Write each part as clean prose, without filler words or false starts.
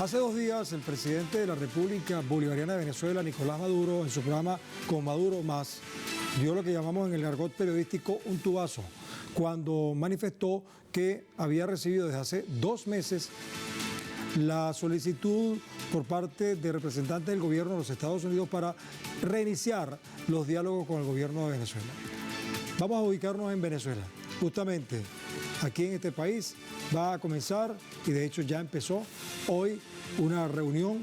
Hace 2 días, el presidente de la República Bolivariana de Venezuela, Nicolás Maduro, en su programa Con Maduro Más, dio lo que llamamos en el argot periodístico un tubazo, cuando manifestó que había recibido desde hace 2 meses la solicitud por parte de representantes del gobierno de los Estados Unidos para reiniciar los diálogos con el gobierno de Venezuela. Vamos a ubicarnos en Venezuela. Justamente aquí en este país va a comenzar, y de hecho ya empezó hoy, una reunión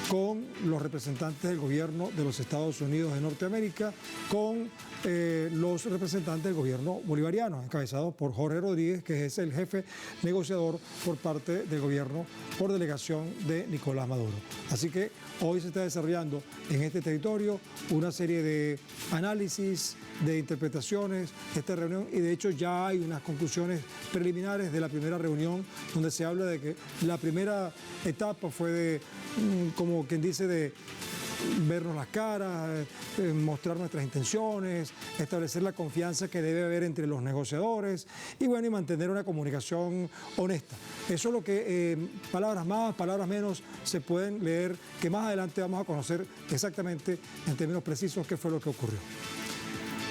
con los representantes del gobierno de los Estados Unidos de Norteamérica, con los representantes del gobierno bolivariano, encabezados por Jorge Rodríguez, que es el jefe negociador por parte del gobierno por delegación de Nicolás Maduro. Así que hoy se está desarrollando en este territorio una serie de análisis, de interpretaciones de esta reunión, y de hecho ya hay unas conclusiones preliminares de la primera reunión, donde se habla de que la primera etapa fue de, como quien dice, de vernos las caras, mostrar nuestras intenciones, establecer la confianza que debe haber entre los negociadores y bueno, y mantener una comunicación honesta. Eso es lo que, palabras más, palabras menos, se pueden leer, que más adelante vamos a conocer exactamente en términos precisos qué fue lo que ocurrió.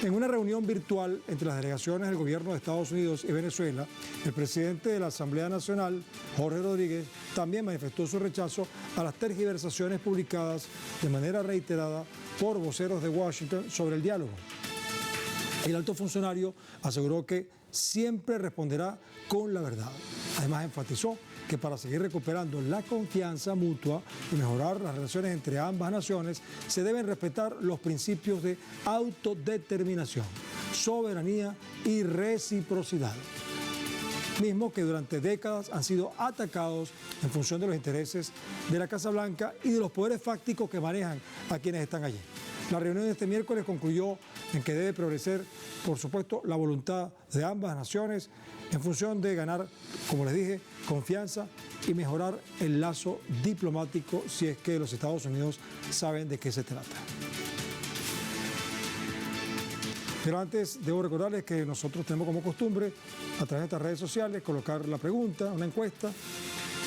En una reunión virtual entre las delegaciones del gobierno de Estados Unidos y Venezuela, el presidente de la Asamblea Nacional, Jorge Rodríguez, también manifestó su rechazo a las tergiversaciones publicadas de manera reiterada por voceros de Washington sobre el diálogo. El alto funcionario aseguró que siempre responderá con la verdad. Además, enfatizó que para seguir recuperando la confianza mutua y mejorar las relaciones entre ambas naciones, se deben respetar los principios de autodeterminación, soberanía y reciprocidad, mismos que durante décadas han sido atacados en función de los intereses de la Casa Blanca y de los poderes fácticos que manejan a quienes están allí. La reunión de este miércoles concluyó en que debe prevalecer, por supuesto, la voluntad de ambas naciones en función de ganar, como les dije, confianza y mejorar el lazo diplomático, si es que los Estados Unidos saben de qué se trata. Pero antes debo recordarles que nosotros tenemos como costumbre, a través de estas redes sociales, colocar la pregunta, una encuesta.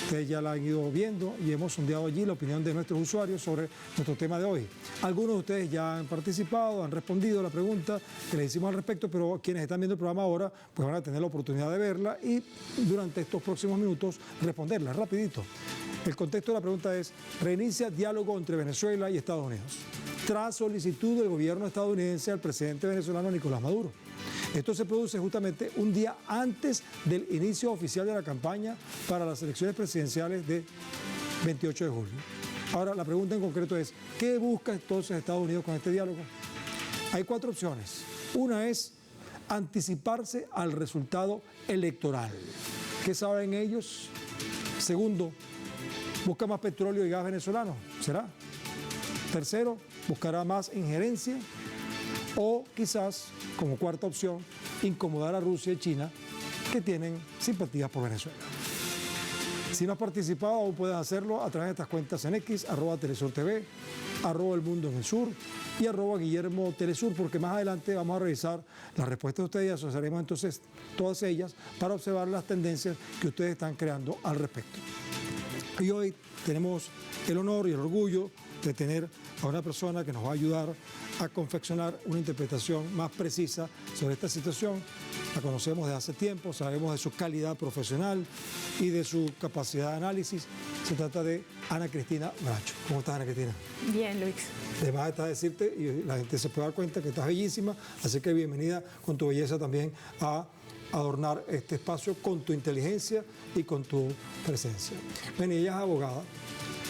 Ustedes ya la han ido viendo y hemos sondeado allí la opinión de nuestros usuarios sobre nuestro tema de hoy. Algunos de ustedes ya han participado, han respondido a la pregunta que les hicimos al respecto, pero quienes están viendo el programa ahora pues van a tener la oportunidad de verla y durante estos próximos minutos responderla rapidito. El contexto de la pregunta es: reinicia diálogo entre Venezuela y Estados Unidos, tras solicitud del gobierno estadounidense al presidente venezolano Nicolás Maduro. Esto se produce justamente un día antes del inicio oficial de la campaña para las elecciones presidenciales de 28 de julio. Ahora, la pregunta en concreto es: ¿qué busca entonces Estados Unidos con este diálogo? Hay 4 opciones. Una es anticiparse al resultado electoral. ¿Qué saben ellos? Segundo, busca más petróleo y gas venezolano. ¿Será? Tercero, buscará más injerencia. O quizás, como cuarta opción, incomodar a Rusia y China, que tienen simpatías por Venezuela. Si no has participado, aún puedes hacerlo a través de estas cuentas en X, @TelesurTV, @ElMundo en el Sur y @GuillermoTelesur, porque más adelante vamos a revisar las respuestas de ustedes y asociaremos entonces todas ellas para observar las tendencias que ustedes están creando al respecto. Y hoy tenemos el honor y el orgullo de tener a una persona que nos va a ayudar a confeccionar una interpretación más precisa sobre esta situación. La conocemos desde hace tiempo, sabemos de su calidad profesional y de su capacidad de análisis. Se trata de Ana Cristina Bracho. ¿Cómo estás, Ana Cristina? Bien, Luis. Además está decirte, y la gente se puede dar cuenta que estás bellísima, así que bienvenida con tu belleza también a adornar este espacio con tu inteligencia y con tu presencia. Bueno, ella es abogada,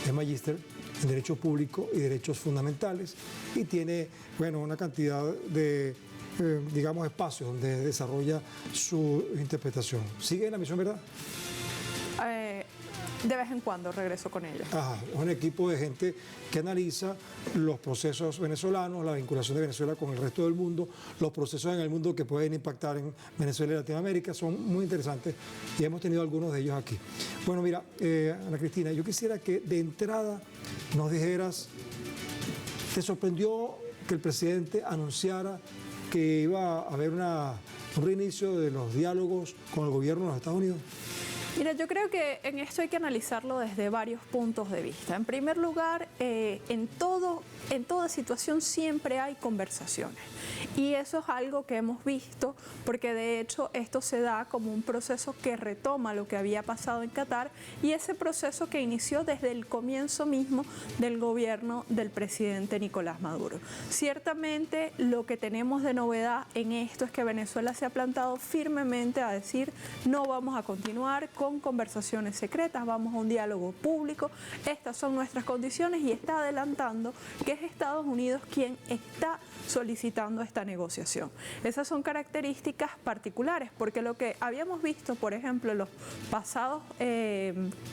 es magíster en Derecho Público y Derechos Fundamentales y tiene, bueno, una cantidad de, digamos, espacios donde desarrolla su interpretación. ¿Sigue en la misión, verdad? De vez en cuando regreso con ella. Ajá, es un equipo de gente que analiza los procesos venezolanos, la vinculación de Venezuela con el resto del mundo, los procesos en el mundo que pueden impactar en Venezuela y Latinoamérica, son muy interesantes y hemos tenido algunos de ellos aquí. Bueno, mira, Ana Cristina, yo quisiera que de entrada nos dijeras, ¿te sorprendió que el presidente anunciara que iba a haber un reinicio de los diálogos con el gobierno de los Estados Unidos? Mira, yo creo que en esto hay que analizarlo desde varios puntos de vista. En primer lugar, en toda situación siempre hay conversaciones. Y eso es algo que hemos visto, porque de hecho esto se da como un proceso que retoma lo que había pasado en Qatar y ese proceso que inició desde el comienzo mismo del gobierno del presidente Nicolás Maduro. Ciertamente lo que tenemos de novedad en esto es que Venezuela se ha plantado firmemente a decir no vamos a continuar con conversaciones secretas, vamos a un diálogo público, estas son nuestras condiciones y está adelantando que es Estados Unidos quien está solicitando esta negociación. Esas son características particulares, porque lo que habíamos visto, por ejemplo, en los pasados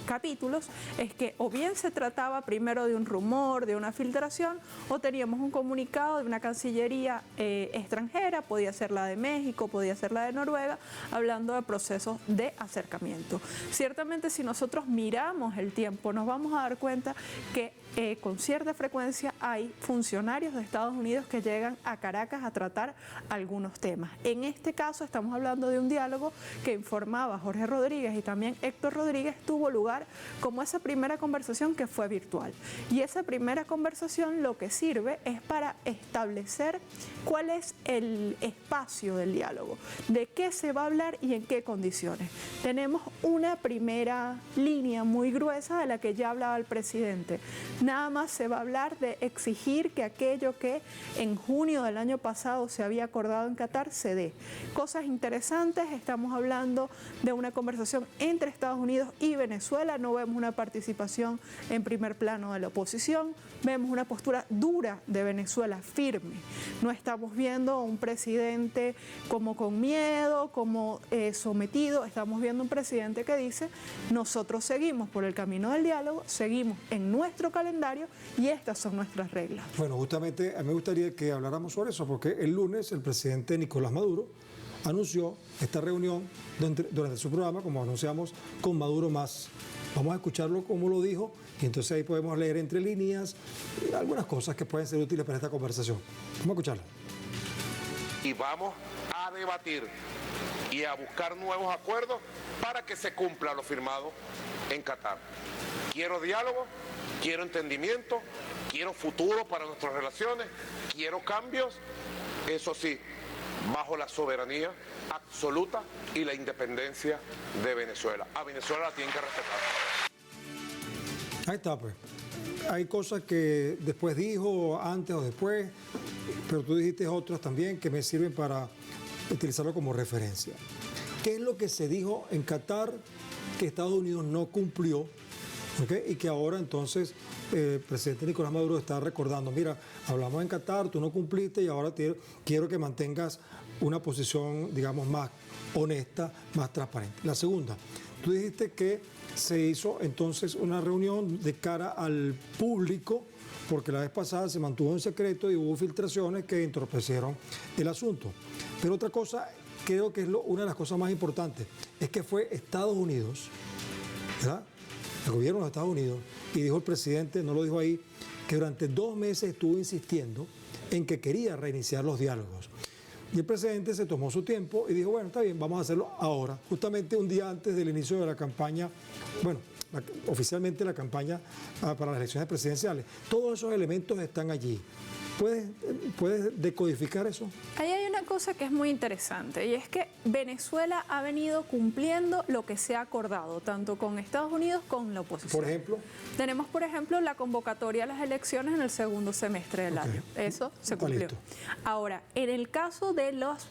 capítulos, es que o bien se trataba primero de un rumor, de una filtración, o teníamos un comunicado de una cancillería extranjera, podía ser la de México, podía ser la de Noruega, hablando de procesos de acercamiento. Ciertamente, si nosotros miramos el tiempo, nos vamos a dar cuenta que con cierta frecuencia hay funcionarios de Estados Unidos que llegan a Caracas a tratar algunos temas. En este caso estamos hablando de un diálogo que informaba Jorge Rodríguez y también Héctor Rodríguez, tuvo lugar como esa primera conversación que fue virtual. Y esa primera conversación lo que sirve es para establecer cuál es el espacio del diálogo, de qué se va a hablar y en qué condiciones. Tenemos una primera línea muy gruesa de la que ya hablaba el presidente. Nada más se va a hablar de exigir que aquello que en junio del año pasado se había acordado en Qatar se dé. Cosas interesantes, estamos hablando de una conversación entre Estados Unidos y Venezuela, no vemos una participación en primer plano de la oposición, vemos una postura dura de Venezuela, firme. No estamos viendo a un presidente como con miedo, como sometido, estamos viendo un presidente que dice, nosotros seguimos por el camino del diálogo, seguimos en nuestro calendario y estas son nuestras reglas. Bueno, justamente a mí me gustaría que habláramos sobre eso, porque el lunes el presidente Nicolás Maduro anunció esta reunión durante su programa, como anunciamos, con Maduro Más. Vamos a escucharlo como lo dijo y entonces ahí podemos leer entre líneas algunas cosas que pueden ser útiles para esta conversación. Vamos a escucharlo. Y vamos a debatir y a buscar nuevos acuerdos para que se cumpla lo firmado en Qatar. Quiero diálogo, quiero entendimiento, quiero futuro para nuestras relaciones, quiero cambios, eso sí, bajo la soberanía absoluta y la independencia de Venezuela. A Venezuela la tienen que respetar. Ahí está, pues. Hay cosas que después dijo, antes o después, pero tú dijiste otras también que me sirven para utilizarlo como referencia. ¿Qué es lo que se dijo en Qatar que Estados Unidos no cumplió? ¿Okay? Y que ahora entonces el presidente Nicolás Maduro está recordando, mira, hablamos en Qatar, tú no cumpliste y ahora quiero que mantengas una posición, digamos, más honesta, más transparente. La segunda, tú dijiste que se hizo entonces una reunión de cara al público, porque la vez pasada se mantuvo en secreto y hubo filtraciones que entorpecieron el asunto. Pero otra cosa, creo que es una de las cosas más importantes, es que fue Estados Unidos, ¿verdad?, el gobierno de Estados Unidos, y dijo el presidente, no lo dijo ahí, que durante 2 meses estuvo insistiendo en que quería reiniciar los diálogos. Y el presidente se tomó su tiempo y dijo, bueno, está bien, vamos a hacerlo ahora, justamente un día antes del inicio de la campaña, bueno, oficialmente la campaña para las elecciones presidenciales. Todos esos elementos están allí. ¿Puedes decodificar eso? Ahí hay una cosa que es muy interesante y es que Venezuela ha venido cumpliendo lo que se ha acordado, tanto con Estados Unidos como con la oposición. Por ejemplo. Tenemos, por ejemplo, la convocatoria a las elecciones en el segundo semestre del año. Eso se cumplió. Listo. Ahora, en el caso de los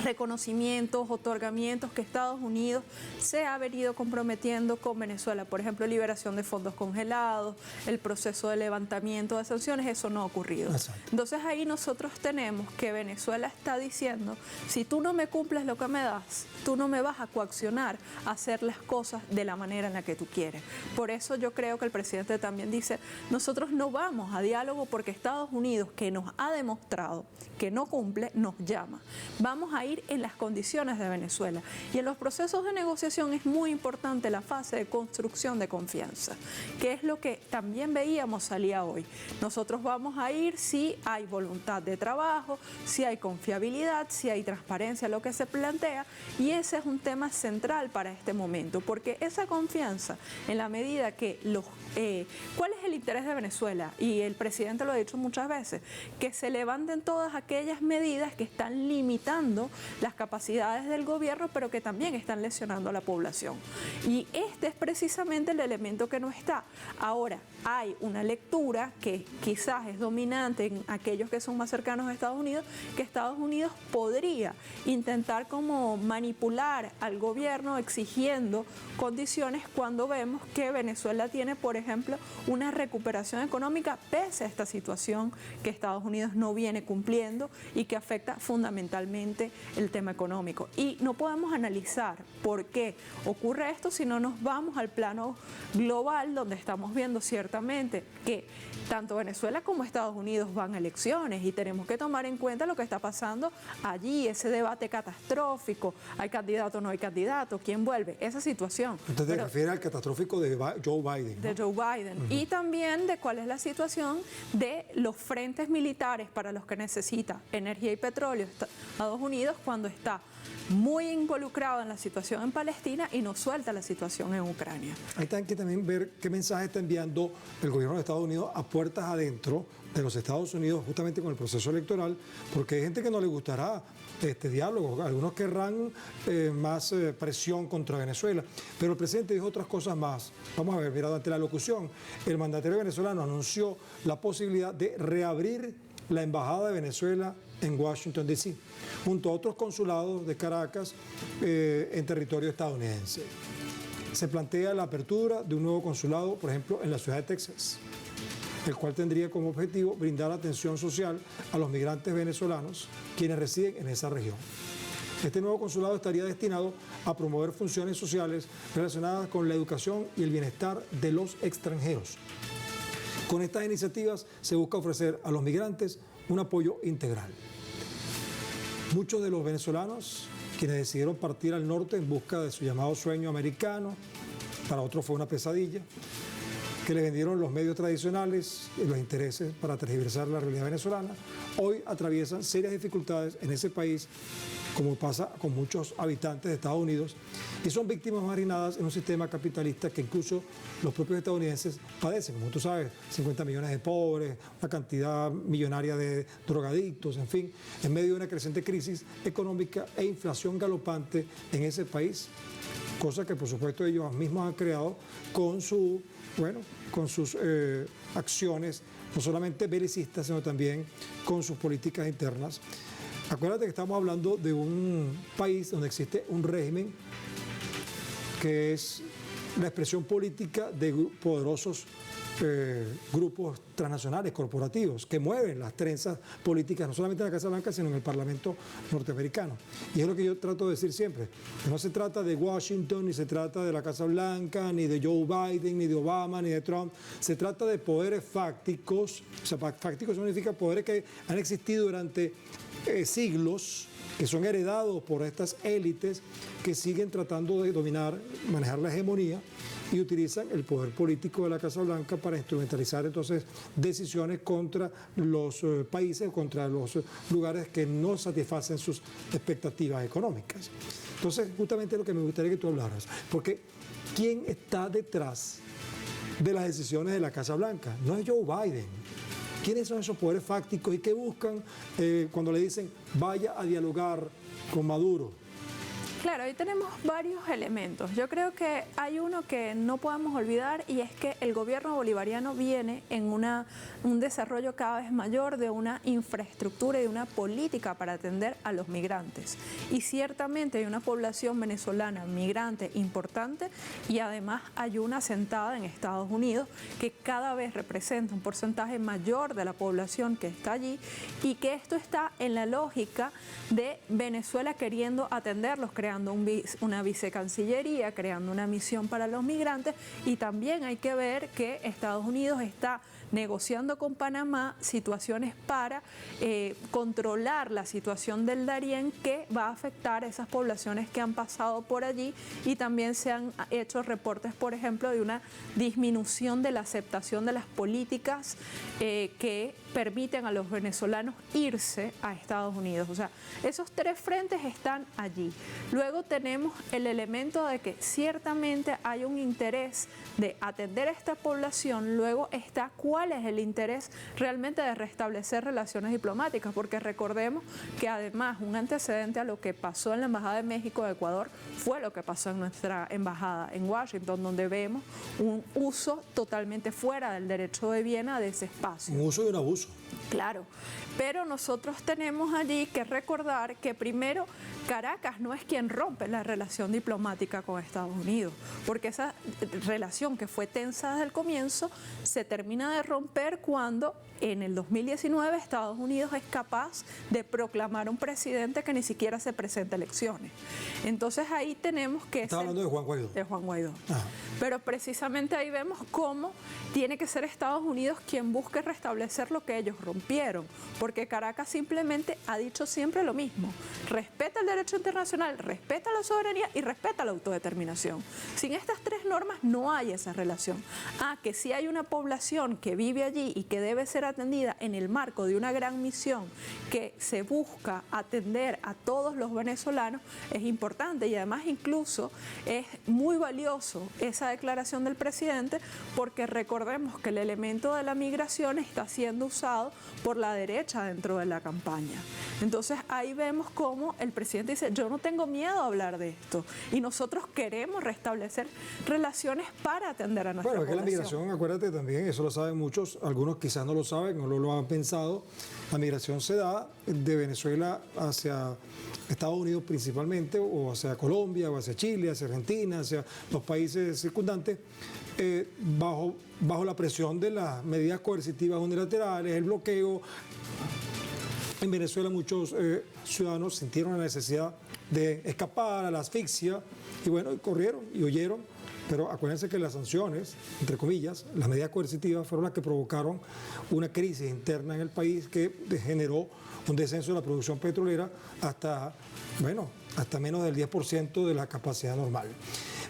reconocimientos, otorgamientos que Estados Unidos se ha venido comprometiendo con Venezuela, por ejemplo, liberación de fondos congelados, el proceso de levantamiento de sanciones, eso no ha ocurrido. Exacto. Entonces ahí nosotros tenemos que Venezuela está diciendo, si tú no me cumples lo que me das, tú no me vas a coaccionar a hacer las cosas de la manera en la que tú quieres. Por eso yo creo que el presidente también dice, nosotros no vamos a diálogo porque Estados Unidos, que nos ha demostrado que no cumple, nos llama. Vamos a ir en las condiciones de Venezuela. Y en los procesos de negociación es muy importante la fase de construcción de confianza, que es lo que también veíamos salía hoy. Nosotros vamos a ir si hay voluntad de trabajo, si hay confiabilidad, si hay transparencia, lo que se plantea, y ese es un tema central para este momento, porque esa confianza, en la medida que ¿cuál es el interés de Venezuela? Y el presidente lo ha dicho muchas veces, que se levanten todas aquellas medidas que están limitando las capacidades del gobierno, pero que también están lesionando a la población. Y este es precisamente el elemento que no está. Ahora, hay una lectura que quizás es dominante en aquellos que son más cercanos a Estados Unidos, que Estados Unidos podría intentar como manipular al gobierno exigiendo condiciones cuando vemos que Venezuela tiene, por ejemplo, una recuperación económica pese a esta situación que Estados Unidos no viene cumpliendo y que afecta fundamentalmente el tema económico. Y no podemos analizar por qué ocurre esto si no nos vamos al plano global, donde estamos viendo ciertamente que tanto Venezuela como Estados Unidos van a elecciones y tenemos que tomar en cuenta lo que está pasando allí, ese debate catastrófico, hay candidato o no hay candidato, ¿quién vuelve? Esa situación. Entonces te refieres al catastrófico de Joe Biden, ¿no? De Joe Biden. Y también de cuál es la situación de los frentes militares para los que necesita energía y petróleo Estados Unidos cuando está muy involucrado en la situación en Palestina y no suelta la situación en Ucrania. Hay que también ver qué mensaje está enviando el gobierno de Estados Unidos a puertas adentro de los Estados Unidos justamente con el proceso electoral, porque hay gente que no le gustará este diálogo, algunos querrán más presión contra Venezuela, pero el presidente dijo otras cosas más. Vamos a ver, mira, durante la locución, el mandatario venezolano anunció la posibilidad de reabrir la embajada de Venezuela en Washington, D.C., junto a otros consulados de Caracas en territorio estadounidense. Se plantea la apertura de un nuevo consulado, por ejemplo, en la ciudad de Texas, el cual tendría como objetivo brindar atención social a los migrantes venezolanos quienes residen en esa región. Este nuevo consulado estaría destinado a promover funciones sociales relacionadas con la educación y el bienestar de los extranjeros. Con estas iniciativas se busca ofrecer a los migrantes un apoyo integral. Muchos de los venezolanos, quienes decidieron partir al norte en busca de su llamado sueño americano, para otros fue una pesadilla, que le vendieron los medios tradicionales y los intereses para tergiversar la realidad venezolana, hoy atraviesan serias dificultades en ese país, como pasa con muchos habitantes de Estados Unidos, y son víctimas marginadas en un sistema capitalista que incluso los propios estadounidenses padecen. Como tú sabes, 50 millones de pobres, una cantidad millonaria de drogadictos, en fin, en medio de una creciente crisis económica e inflación galopante en ese país, cosa que por supuesto ellos mismos han creado con sus acciones, no solamente belicistas, sino también con sus políticas internas. Acuérdate que estamos hablando de un país donde existe un régimen que es la expresión política de poderosos grupos transnacionales, corporativos, que mueven las trenzas políticas, no solamente en la Casa Blanca, sino en el Parlamento norteamericano. Y es lo que yo trato de decir siempre, que no se trata de Washington, ni se trata de la Casa Blanca, ni de Joe Biden, ni de Obama, ni de Trump, se trata de poderes fácticos, o sea, fácticos significa poderes que han existido durante siglos, que son heredados por estas élites que siguen tratando de dominar, manejar la hegemonía y utilizan el poder político de la Casa Blanca para instrumentalizar entonces decisiones contra los países, contra los lugares que no satisfacen sus expectativas económicas. Entonces, justamente lo que me gustaría que tú hablaras, porque ¿quién está detrás de las decisiones de la Casa Blanca? No es Joe Biden. ¿Quiénes son esos poderes fácticos y qué buscan cuando le dicen vaya a dialogar con Maduro? Claro, ahí tenemos varios elementos. Yo creo que hay uno que no podemos olvidar y es que el gobierno bolivariano viene en un desarrollo cada vez mayor de una infraestructura y de una política para atender a los migrantes. Y ciertamente hay una población venezolana migrante importante y además hay una asentada en Estados Unidos que cada vez representa un porcentaje mayor de la población que está allí y que esto está en la lógica de Venezuela queriendo atenderlos, crear creando una vicecancillería, creando una misión para los migrantes, y también hay que ver que Estados Unidos está negociando con Panamá situaciones para controlar la situación del Darién, que va a afectar a esas poblaciones que han pasado por allí, y también se han hecho reportes, por ejemplo, de una disminución de la aceptación de las políticas que permiten a los venezolanos irse a Estados Unidos. O sea, esos tres frentes están allí. Luego tenemos el elemento de que ciertamente hay un interés de atender a esta población. Luego está cuál es el interés realmente de restablecer relaciones diplomáticas, porque recordemos que además un antecedente a lo que pasó en la Embajada de México de Ecuador fue lo que pasó en nuestra embajada en Washington, donde vemos un uso totalmente fuera del derecho de Viena de ese espacio. Un uso y un abuso. Claro, pero nosotros tenemos allí que recordar que primero Caracas no es quien rompe la relación diplomática con Estados Unidos, porque esa relación que fue tensa desde el comienzo se termina de romper cuando en el 2019 Estados Unidos es capaz de proclamar un presidente que ni siquiera se presenta a elecciones. Entonces ahí tenemos que... Estaba hablando de Juan Guaidó. De Juan Guaidó. Ajá. Pero precisamente ahí vemos cómo tiene que ser Estados Unidos quien busque restablecer lo que ellos rompieron, porque Caracas simplemente ha dicho siempre lo mismo: respeta el derecho internacional, respeta la soberanía y respeta la autodeterminación. Sin estas tres normas no hay esa relación. Que sí hay una población que vive allí y que debe ser atendida en el marco de una gran misión que se busca atender a todos los venezolanos, es importante, y además incluso es muy valioso esa declaración del presidente, porque recordemos que el elemento de la migración está siendo usado por la derecha dentro de la campaña. Entonces ahí vemos cómo el presidente dice: yo no tengo miedo a hablar de esto, y nosotros queremos restablecer relaciones para atender a nuestra población. Bueno, es que la migración, acuérdate también, eso lo saben muchos, algunos quizás no lo saben, no lo han pensado. La migración se da de Venezuela hacia Estados Unidos principalmente, o hacia Colombia, o hacia Chile, hacia Argentina, hacia los países circundantes, bajo la presión de las medidas coercitivas unilaterales, el bloqueo. En Venezuela muchos ciudadanos sintieron la necesidad de escapar a la asfixia, y bueno, corrieron y huyeron. Pero acuérdense que las sanciones, entre comillas, las medidas coercitivas, fueron las que provocaron una crisis interna en el país que generó un descenso de la producción petrolera hasta menos del 10% de la capacidad normal.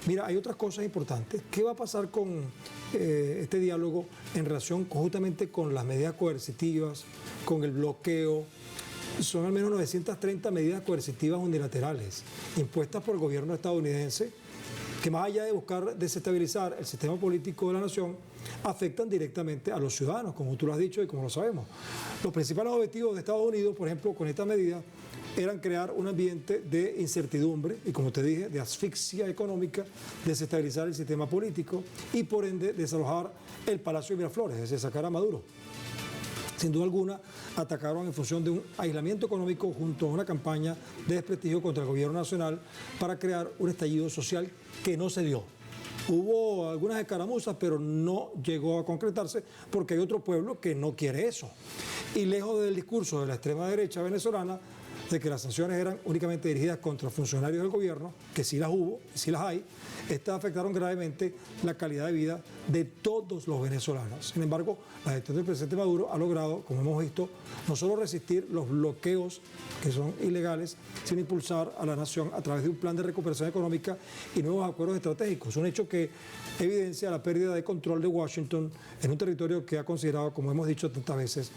Mira, hay otras cosas importantes. ¿Qué va a pasar con este diálogo en relación justamente con las medidas coercitivas, con el bloqueo? Son al menos 930 medidas coercitivas unilaterales impuestas por el gobierno estadounidense, que más allá de buscar desestabilizar el sistema político de la nación, afectan directamente a los ciudadanos, como tú lo has dicho y como lo sabemos. Los principales objetivos de Estados Unidos, por ejemplo, con esta medida, eran crear un ambiente de incertidumbre y, como te dije, de asfixia económica, desestabilizar el sistema político y, por ende, desalojar el Palacio de Miraflores, es decir, sacar a Maduro. Sin duda alguna, atacaron en función de un aislamiento económico junto a una campaña de desprestigio contra el gobierno nacional para crear un estallido social que no se dio. Hubo algunas escaramuzas, pero no llegó a concretarse porque hay otro pueblo que no quiere eso. Y lejos del discurso de la extrema derecha venezolana, de que las sanciones eran únicamente dirigidas contra funcionarios del gobierno, que sí las hubo, sí las hay, estas afectaron gravemente la calidad de vida de todos los venezolanos. Sin embargo, la gestión del presidente Maduro ha logrado, como hemos visto, no solo resistir los bloqueos que son ilegales, sino impulsar a la nación a través de un plan de recuperación económica y nuevos acuerdos estratégicos. Un hecho que evidencia la pérdida de control de Washington en un territorio que ha considerado, como hemos dicho tantas veces,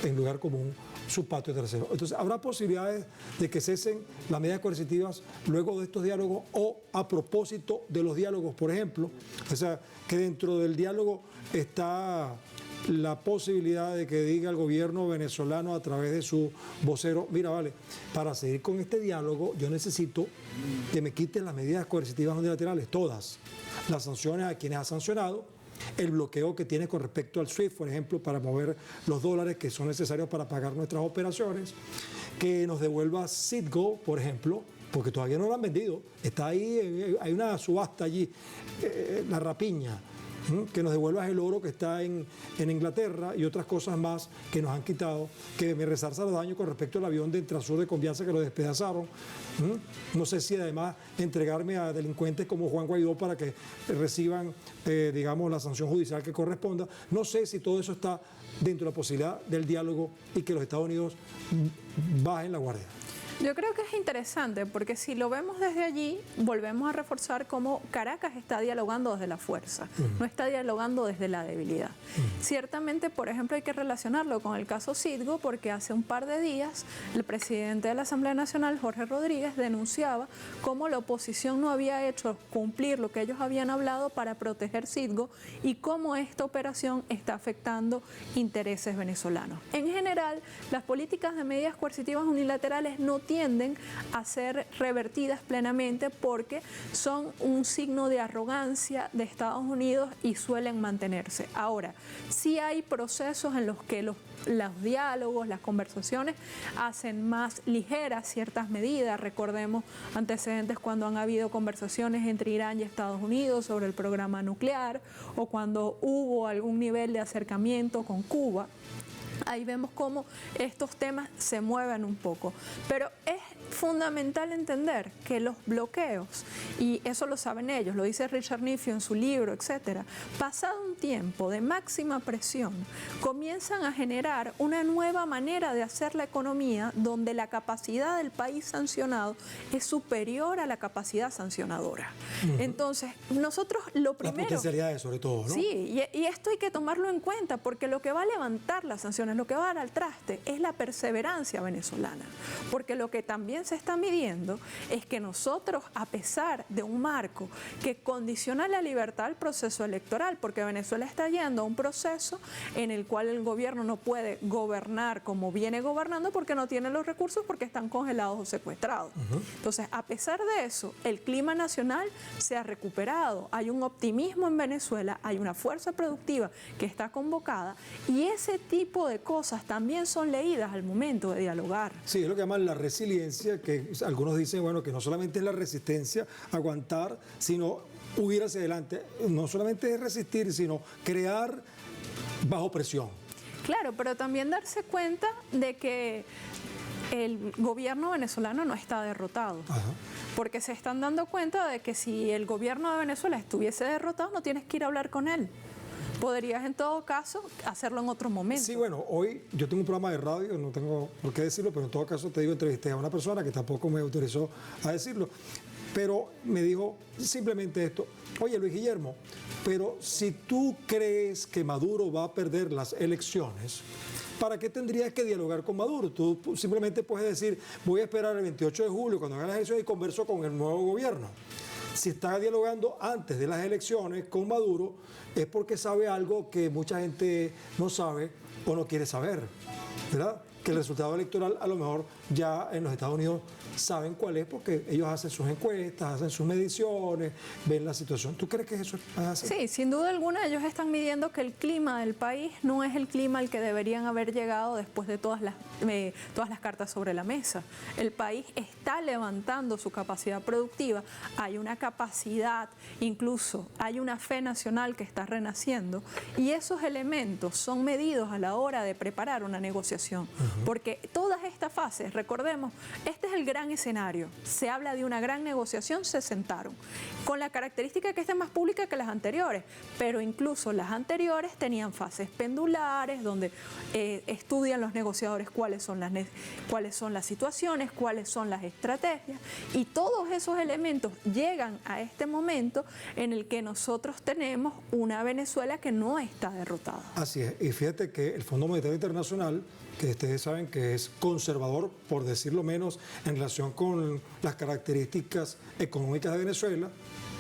en lugar común, su patio trasero. Entonces, ¿habrá posibilidades de que cesen las medidas coercitivas luego de estos diálogos o a propósito de los diálogos, por ejemplo? O sea, que dentro del diálogo está la posibilidad de que diga el gobierno venezolano a través de su vocero: mira, vale, para seguir con este diálogo yo necesito que me quiten las medidas coercitivas unilaterales, todas, las sanciones a quienes ha sancionado, el bloqueo que tiene con respecto al SWIFT, por ejemplo, para mover los dólares que son necesarios para pagar nuestras operaciones, que nos devuelva Citgo, por ejemplo, porque todavía no lo han vendido, está ahí, hay una subasta allí, la rapiña, que nos devuelvas el oro que está en Inglaterra y otras cosas más que nos han quitado, que me resarza los daños con respecto al avión de Intrasur de Confianza que lo despedazaron. No sé si además entregarme a delincuentes como Juan Guaidó para que reciban, digamos, la sanción judicial que corresponda. No sé si todo eso está dentro de la posibilidad del diálogo y que los Estados Unidos bajen la guardia. Yo creo que es interesante porque si lo vemos desde allí, volvemos a reforzar cómo Caracas está dialogando desde la fuerza, no está dialogando desde la debilidad. Ciertamente, por ejemplo, hay que relacionarlo con el caso Citgo porque hace un par de días el presidente de la Asamblea Nacional, Jorge Rodríguez, denunciaba cómo la oposición no había hecho cumplir lo que ellos habían hablado para proteger Citgo y cómo esta operación está afectando intereses venezolanos. En general, las políticas de medidas coercitivas unilaterales no tienden a ser revertidas plenamente porque son un signo de arrogancia de Estados Unidos y suelen mantenerse. Ahora, sí hay procesos en los que los diálogos, las conversaciones hacen más ligeras ciertas medidas. Recordemos antecedentes cuando han habido conversaciones entre Irán y Estados Unidos sobre el programa nuclear o cuando hubo algún nivel de acercamiento con Cuba. Ahí vemos cómo estos temas se mueven un poco, pero es fundamental entender que los bloqueos, y eso lo saben ellos, lo dice Richard Nifio en su libro, etcétera, pasado un tiempo de máxima presión, comienzan a generar una nueva manera de hacer la economía donde la capacidad del país sancionado es superior a la capacidad sancionadora. Entonces, nosotros lo primero... Las potencialidades sobre todo, ¿no? Sí, y esto hay que tomarlo en cuenta porque lo que va a levantar las sanciones, lo que va a dar al traste es la perseverancia venezolana, porque lo que también se está midiendo es que nosotros, a pesar de un marco que condiciona la libertad del proceso electoral, porque Venezuela está yendo a un proceso en el cual el gobierno no puede gobernar como viene gobernando porque no tiene los recursos porque están congelados o secuestrados. Entonces, a pesar de eso, el clima nacional se ha recuperado, hay un optimismo en Venezuela, hay una fuerza productiva que está convocada y ese tipo de cosas también son leídas al momento de dialogar. Sí, es lo que llaman la resiliencia, que algunos dicen, bueno, que no solamente es la resistencia, aguantar, sino huir hacia adelante. No solamente es resistir, sino crear bajo presión. Claro, pero también darse cuenta de que el gobierno venezolano no está derrotado. Porque se están dando cuenta de que si el gobierno de Venezuela estuviese derrotado, no tienes que ir a hablar con él. Podrías en todo caso hacerlo en otro momento. Sí, bueno, hoy yo tengo un programa de radio, no tengo por qué decirlo, pero en todo caso te digo, entrevisté a una persona que tampoco me autorizó a decirlo, pero me dijo simplemente esto: oye, Luis Guillermo, pero si tú crees que Maduro va a perder las elecciones, ¿para qué tendrías que dialogar con Maduro? Tú simplemente puedes decir, voy a esperar el 28 de julio cuando hagan las elecciones y converso con el nuevo gobierno. Si está dialogando antes de las elecciones con Maduro, es porque sabe algo que mucha gente no sabe o no quiere saber, ¿verdad? Que el resultado electoral a lo mejor ya en los Estados Unidos saben cuál es porque ellos hacen sus encuestas, hacen sus mediciones, ven la situación. ¿Tú crees que eso es así? Sí, sin duda alguna ellos están midiendo que el clima del país no es el clima al que deberían haber llegado después de todas las cartas sobre la mesa. El país está levantando su capacidad productiva, hay una capacidad, incluso hay una fe nacional que está renaciendo y esos elementos son medidos a la hora de preparar una negociación. Porque todas estas fases, recordemos, este es el gran escenario. Se habla de una gran negociación, se sentaron. Con la característica que esta es más pública que las anteriores, pero incluso las anteriores tenían fases pendulares, donde estudian los negociadores cuáles son las situaciones, cuáles son las estrategias, y todos esos elementos llegan a este momento en el que nosotros tenemos una Venezuela que no está derrotada. Así es, y fíjate que el Fondo Monetario Internacional, que ustedes saben que es conservador, por decirlo menos, en relación con las características económicas de Venezuela,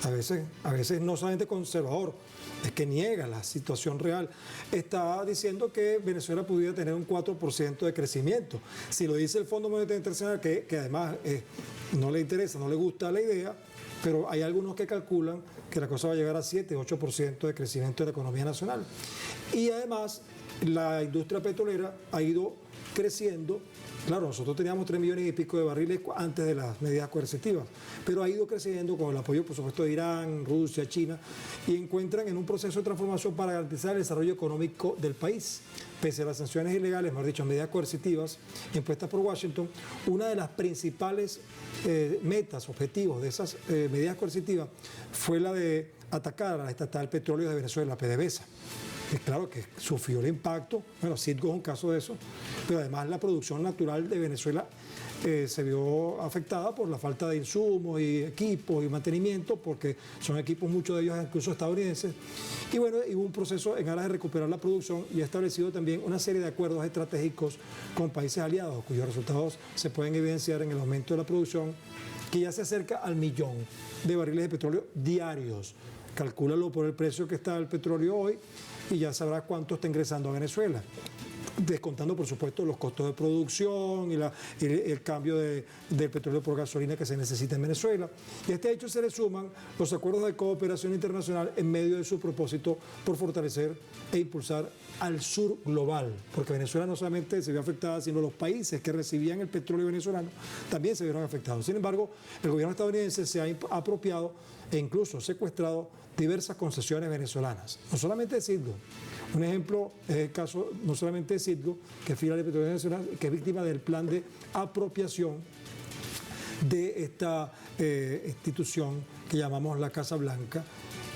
a veces no solamente conservador, es que niega la situación real, está diciendo que Venezuela pudiera tener un 4% de crecimiento. Si lo dice el Fondo Monetario Internacional, que además no le interesa, no le gusta la idea, pero hay algunos que calculan que la cosa va a llegar a 7, 8% de crecimiento de la economía nacional. Y además, la industria petrolera ha ido creciendo Claro, nosotros teníamos 3 millones y pico de barriles antes de las medidas coercitivas, pero ha ido creciendo con el apoyo, por supuesto, de Irán, Rusia, China, y encuentran en un proceso de transformación para garantizar el desarrollo económico del país. Pese a las sanciones ilegales, mejor dicho, medidas coercitivas impuestas por Washington, una de las principales metas, objetivos de esas medidas coercitivas fue la de atacar a la estatal Petróleo de Venezuela, PDVSA. Es claro que sufrió el impacto, bueno, Citgo es un caso de eso, pero además la producción natural de Venezuela se vio afectada por la falta de insumos y equipos y mantenimiento, porque son equipos, muchos de ellos incluso estadounidenses. Y bueno, hubo un proceso en aras de recuperar la producción y ha establecido también una serie de acuerdos estratégicos con países aliados, cuyos resultados se pueden evidenciar en el aumento de la producción, que ya se acerca al 1 millón de barriles de petróleo diarios. Calcúlalo por el precio que está el petróleo hoy y ya sabrás cuánto está ingresando a Venezuela, descontando por supuesto los costos de producción y el cambio del petróleo por gasolina que se necesita en Venezuela. Y a este hecho se le suman los acuerdos de cooperación internacional en medio de su propósito por fortalecer e impulsar al sur global, porque Venezuela no solamente se vio afectada, sino los países que recibían el petróleo venezolano también se vieron afectados. Sin embargo, el gobierno estadounidense se ha apropiado e incluso secuestrado diversas concesiones venezolanas, no solamente de Citgo. Un ejemplo es el caso no solamente de Citgo, que es filial de Petróleo Nacional, que es víctima del plan de apropiación de esta institución que llamamos la Casa Blanca,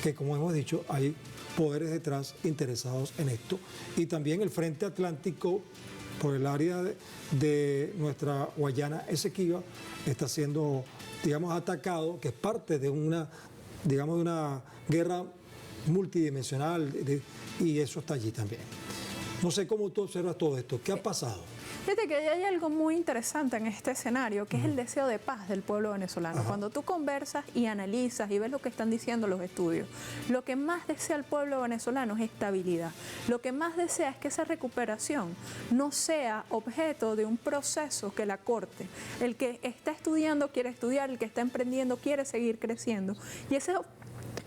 que como hemos dicho hay poderes detrás interesados en esto, y también el Frente Atlántico por el área de nuestra Guayana Esequiba está siendo, digamos, atacado, que es parte de una, digamos, de una guerra multidimensional y eso está allí también. No sé cómo tú observas todo esto, ¿qué ha pasado? Fíjate que hay algo muy interesante en este escenario, que es el deseo de paz del pueblo venezolano. Ajá. Cuando tú conversas y analizas y ves lo que están diciendo los estudios, lo que más desea el pueblo venezolano es estabilidad. Lo que más desea es que esa recuperación no sea objeto de un proceso que la corte. El que está estudiando quiere estudiar, el que está emprendiendo quiere seguir creciendo. Y ese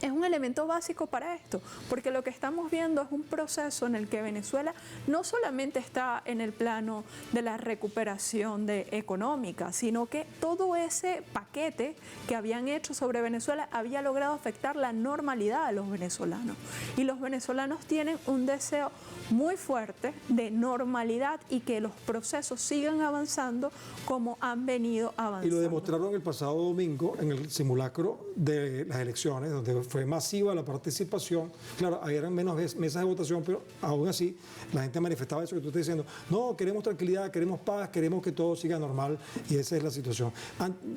es un elemento básico para esto, porque lo que estamos viendo es un proceso en el que Venezuela no solamente está en el plano de la recuperación económica, sino que todo ese paquete que habían hecho sobre Venezuela había logrado afectar la normalidad de los venezolanos. Y los venezolanos tienen un deseo muy fuerte de normalidad y que los procesos sigan avanzando como han venido avanzando. Y lo demostraron el pasado domingo en el simulacro de las elecciones, donde fue masiva la participación. Claro, ahí eran menos mesas de votación, pero aún así la gente manifestaba eso que tú estás diciendo. No, queremos tranquilidad, queremos paz, queremos que todo siga normal y esa es la situación.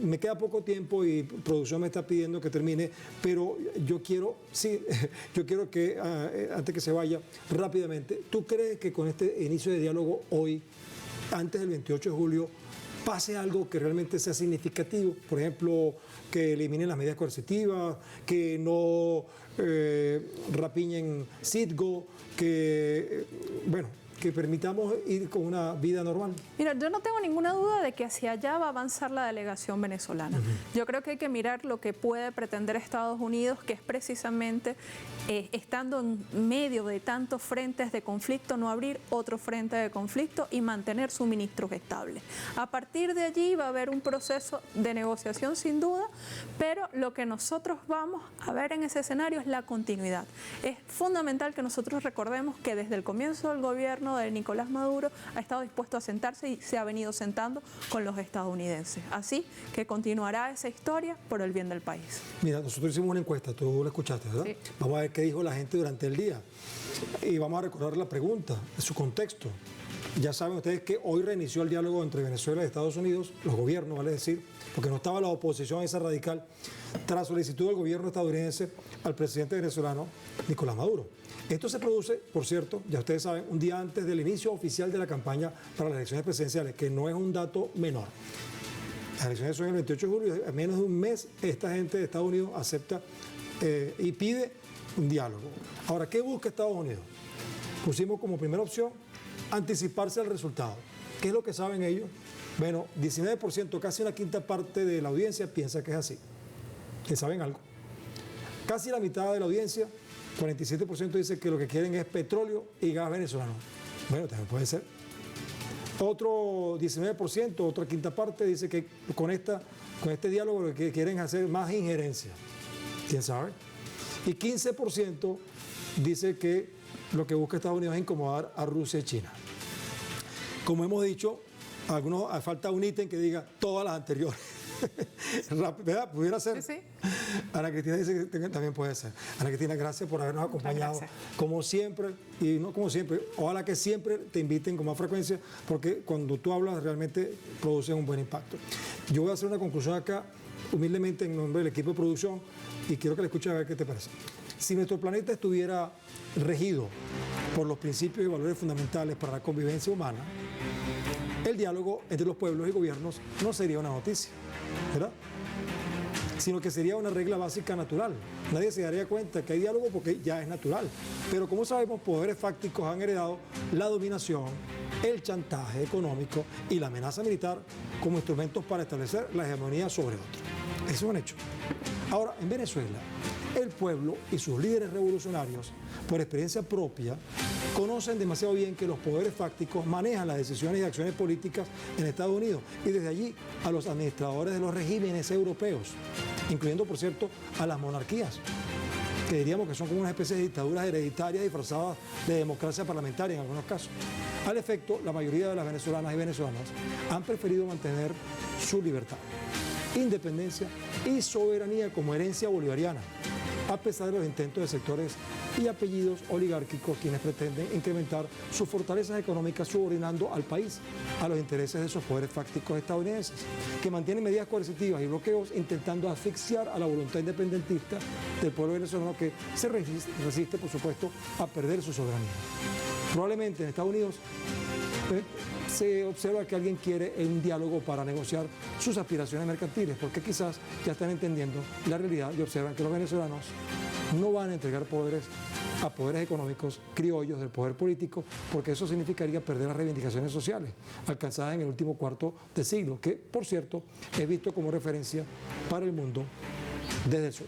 Me queda poco tiempo y producción me está pidiendo que termine, pero yo quiero, sí, yo quiero que antes que se vaya rápidamente, ¿tú crees que con este inicio de diálogo hoy, antes del 28 de julio, pase algo que realmente sea significativo? Por ejemplo, que eliminen las medidas coercitivas, que no rapiñen Citgo, que, bueno, que permitamos ir con una vida normal. Mira, yo no tengo ninguna duda de que hacia allá va a avanzar la delegación venezolana. Yo creo que hay que mirar lo que puede pretender Estados Unidos, que es precisamente, estando en medio de tantos frentes de conflicto, no abrir otro frente de conflicto y mantener suministros estables. A partir de allí va a haber un proceso de negociación sin duda, pero lo que nosotros vamos a ver en ese escenario es la continuidad. Es fundamental que nosotros recordemos que desde el comienzo del gobierno de Nicolás Maduro ha estado dispuesto a sentarse y se ha venido sentando con los estadounidenses. Así que continuará esa historia por el bien del país. Mira, nosotros hicimos una encuesta, tú la escuchaste, ¿verdad? Sí. Vamos a ver qué dijo la gente durante el día y vamos a recordar la pregunta, de su contexto. Ya saben ustedes que hoy reinició el diálogo entre Venezuela y Estados Unidos, los gobiernos, vale decir, porque no estaba la oposición esa radical, tras solicitud del gobierno estadounidense al presidente venezolano Nicolás Maduro. Esto se produce, por cierto, ya ustedes saben, un día antes del inicio oficial de la campaña para las elecciones presidenciales, que no es un dato menor. Las elecciones son el 28 de julio, a menos de un mes esta gente de Estados Unidos acepta y pide un diálogo. Ahora, ¿qué busca Estados Unidos? Pusimos como primera opción anticiparse al resultado. ¿Qué es lo que saben ellos? Bueno, 19%, casi una quinta parte de la audiencia piensa que es así, que saben algo. Casi la mitad de la audiencia, 47% dice que lo que quieren es petróleo y gas venezolano. Bueno, también puede ser. Otro 19%, otra quinta parte, dice que con este diálogo lo que quieren hacer más injerencia. ¿Quién sabe? Y 15% dice que lo que busca Estados Unidos es incomodar a Rusia y China. Como hemos dicho, falta un ítem que diga todas las anteriores. ¿Verdad? ¿Pudiera ser? Sí, sí. Ana Cristina dice que también puede ser. Ana Cristina, gracias por habernos acompañado. Como siempre, y no como siempre, ojalá que siempre te inviten con más frecuencia, porque cuando tú hablas realmente produces un buen impacto. Yo voy a hacer una conclusión acá, humildemente en nombre del equipo de producción, y quiero que le escuches a ver qué te parece. Si nuestro planeta estuviera regido por los principios y valores fundamentales para la convivencia humana, el diálogo entre los pueblos y gobiernos no sería una noticia, ¿verdad? Sino que sería una regla básica natural. Nadie se daría cuenta que hay diálogo porque ya es natural. Pero como sabemos, poderes fácticos han heredado la dominación, el chantaje económico y la amenaza militar como instrumentos para establecer la hegemonía sobre otros. Eso es un hecho. Ahora, en Venezuela, el pueblo y sus líderes revolucionarios, por experiencia propia, conocen demasiado bien que los poderes fácticos manejan las decisiones y acciones políticas en Estados Unidos y desde allí a los administradores de los regímenes europeos, incluyendo, por cierto, a las monarquías, que diríamos que son como una especie de dictaduras hereditarias disfrazadas de democracia parlamentaria en algunos casos. Al efecto, la mayoría de las venezolanas y venezolanos han preferido mantener su libertad, independencia y soberanía como herencia bolivariana, a pesar de los intentos de sectores y apellidos oligárquicos quienes pretenden incrementar sus fortalezas económicas subordinando al país a los intereses de esos poderes fácticos estadounidenses, que mantienen medidas coercitivas y bloqueos intentando asfixiar a la voluntad independentista del pueblo venezolano que se resiste, por supuesto, a perder su soberanía. Probablemente en Estados Unidos se observa que alguien quiere un diálogo para negociar sus aspiraciones mercantiles, porque quizás ya están entendiendo la realidad y observan que los venezolanos no van a entregar poderes a poderes económicos criollos del poder político, porque eso significaría perder las reivindicaciones sociales alcanzadas en el último cuarto de siglo, que, por cierto, es visto como referencia para el mundo desde el sur.